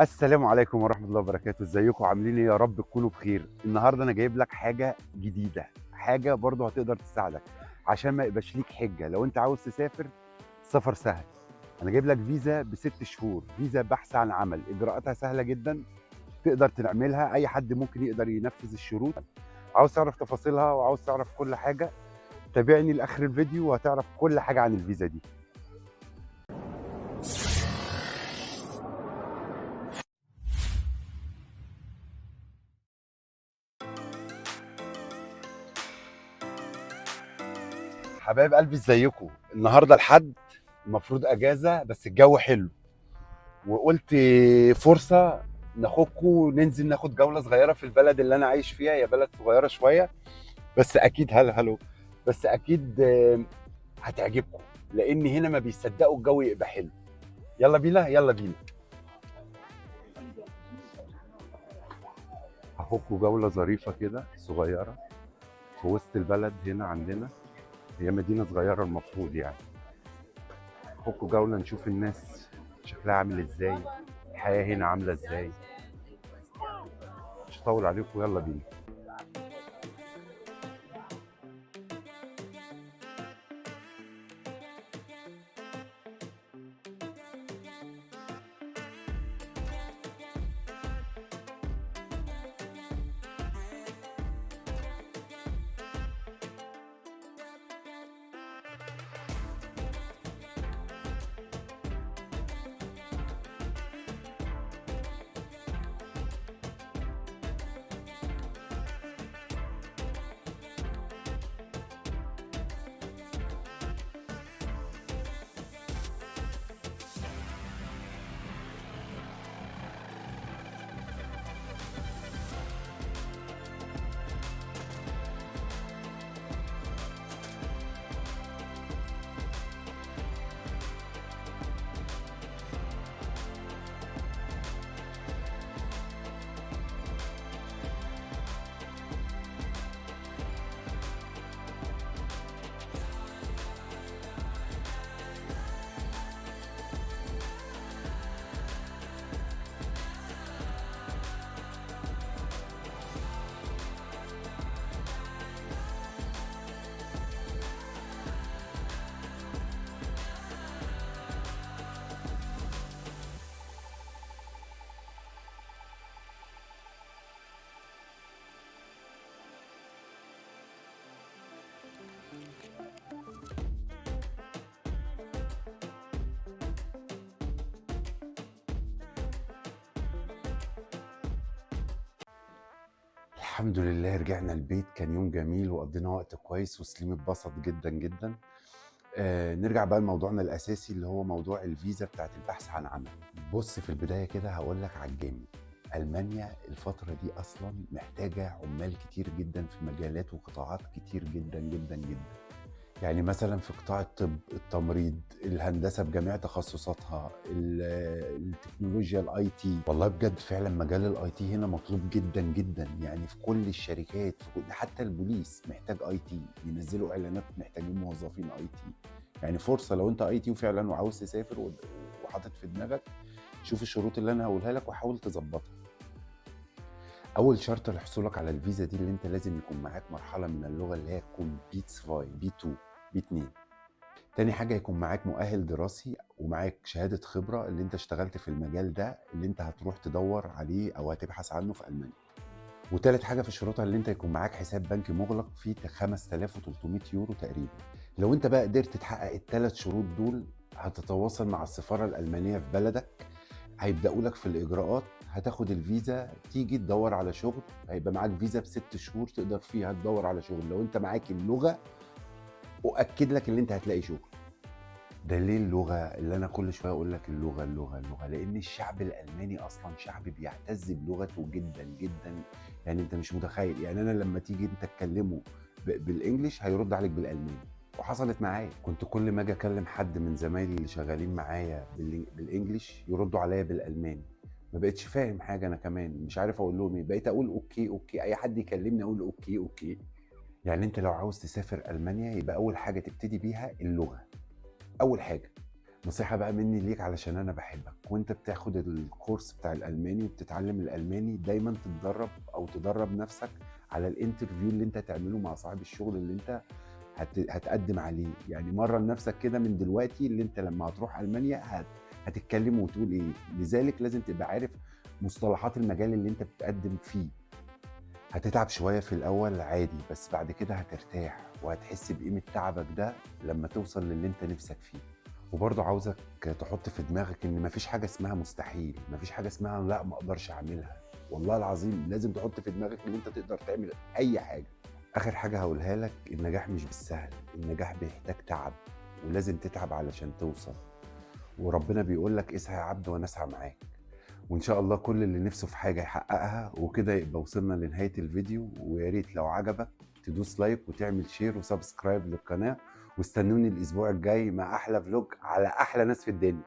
السلام عليكم ورحمة الله وبركاته، ازيكم عاملين ايه؟ يا رب تكونوا بخير. النهارده انا جايب لك حاجة جديدة، حاجة برضه هتقدر تساعدك عشان ما يبقاش ليك حجة لو انت عاوز تسافر سفر سهل. انا جايب لك فيزا ب6 شهور، فيزا بحث عن عمل، اجراءاتها سهلة جدا، تقدر تعملها، اي حد ممكن يقدر ينفذ الشروط. عاوز تعرف تفاصيلها وعاوز تعرف كل حاجة، تابعني لاخر الفيديو وهتعرف كل حاجة عن الفيزا دي. حبايب قلبي ازيكم؟ النهارده الحد، المفروض اجازة بس الجو حلو، وقلت فرصة ناخدكم ننزل ناخد جولة صغيرة في البلد اللي أنا عايش فيها. هي بلد صغيرة شوية بس أكيد هلو بس أكيد هتعجبكم، لأن هنا ما بيصدقوا الجو يبقى حلو. يلا بينا يلا بينا، هاخدكم جولة ظريفة كده صغيرة في وسط البلد. هنا عندنا هي مدينة صغيرة المفروض يعني، هاخدكم جولة نشوف الناس شكلها عامل ازاي، الحياة هنا عاملة ازاي. مش هطول عليكم، يلا بينا. الحمد لله رجعنا البيت، كان يوم جميل وقضينا وقت كويس وسليم اتبسط جدا جدا. نرجع بقى لموضوعنا الاساسي اللي هو موضوع الفيزا بتاعت البحث عن عمل. بص، في البدايه كده هقول لك على الجامد. المانيا الفتره دي اصلا محتاجه عمال كتير جدا في مجالات وقطاعات كتير جدا جدا جدا. يعني مثلا في قطاع الطب، التمريض، الهندسه بجميع تخصصاتها، التكنولوجيا، الاي تي. والله بجد فعلا مجال الاي تي هنا مطلوب جدا جدا، يعني في كل الشركات، في كل، حتى البوليس محتاج اي تي، بينزلوا اعلانات محتاجين موظفين اي تي. يعني فرصه لو انت اي تي وفعلا وعاوز تسافر وحاطط في دماغك، شوف الشروط اللي انا هقولها لك وحاول تظبطها. اول شرط لحصولك على الفيزا دي اللي انت لازم يكون معاك مرحله من اللغه اللي هي تكون بي 5 بي 2 بي 2. تاني حاجة يكون معاك مؤهل دراسي ومعاك شهادة خبرة اللي انت اشتغلت في المجال ده اللي انت هتروح تدور عليه او هتبحث عنه في ألمانيا. وتالت حاجة في شروطها اللي انت يكون معاك حساب بنكي مغلق فيه 5300 يورو تقريبا. لو انت بقى قدرت تحقق الثلاث شروط دول، هتتواصل مع السفارة الألمانية في بلدك، هيبدأوا لك في الإجراءات، هتاخد الفيزا، تيجي تدور على شغل، هيبقى معاك فيزا ب6 شهور تقدر فيها تدور على شغل. لو انت معاك اللغة أؤكد لك ان انت هتلاقي شغل. ده ليه اللغة؟ اللي أنا كل شوية أقول لك اللغة اللغة اللغة، لأن الشعب الألماني أصلا شعب بيعتز بلغته جدا جدا. يعني أنت مش متخيل، يعني أنا لما تيجي أنت تكلمه بالإنجليش هيرد عليك بالألماني. وحصلت معايا، كنت كل ما أجي أكلم حد من زمايلي اللي شغالين معايا بالإنجليش يردوا عليا بالألماني. ما بقتش فاهم حاجة، أنا كمان مش عارف أقول لهم إيه، بقيت أقول أوكي أوكي، أي حد يكلمني أقول أوكي أوكي. يعني أنت لو عاوز تسافر ألمانيا يبقى أول حاجة تبتدي بيها اللغة. أول حاجة نصيحة بقى مني ليك علشان انا بحبك، وانت بتاخد الكورس بتاع الالماني وبتتعلم الالماني دايما تتدرب او تدرب نفسك على الانترفيو اللي انت تعمله مع صاحب الشغل اللي انت هتقدم عليه. يعني مرن نفسك كده من دلوقتي اللي انت لما هتروح المانيا هتتكلم وتقول ايه. لذلك لازم تبقى عارف مصطلحات المجال اللي انت بتقدم فيه. هتتعب شوية في الأول عادي، بس بعد كده هترتاح وهتحس بقيمة تعبك ده لما توصل للي انت نفسك فيه. وبرضه عاوزك تحط في دماغك ان مفيش حاجة اسمها مستحيل، مفيش حاجة اسمها لا ما اقدرش اعملها. والله العظيم لازم تحط في دماغك ان انت تقدر تعمل اي حاجة. اخر حاجة هقولها لك، النجاح مش بالسهل، النجاح بيحتاج تعب، ولازم تتعب علشان توصل. وربنا بيقول لك اسعى يا عبد وانا اسعى معاك. وان شاء الله كل اللي نفسه في حاجة يحققها. وكده يبقى وصلنا لنهاية الفيديو، ويا ريت لو عجبك تدوس لايك وتعمل شير وسبسكرايب للقناة. واستنوني الاسبوع الجاي مع احلى فلوج على احلى ناس في الدنيا.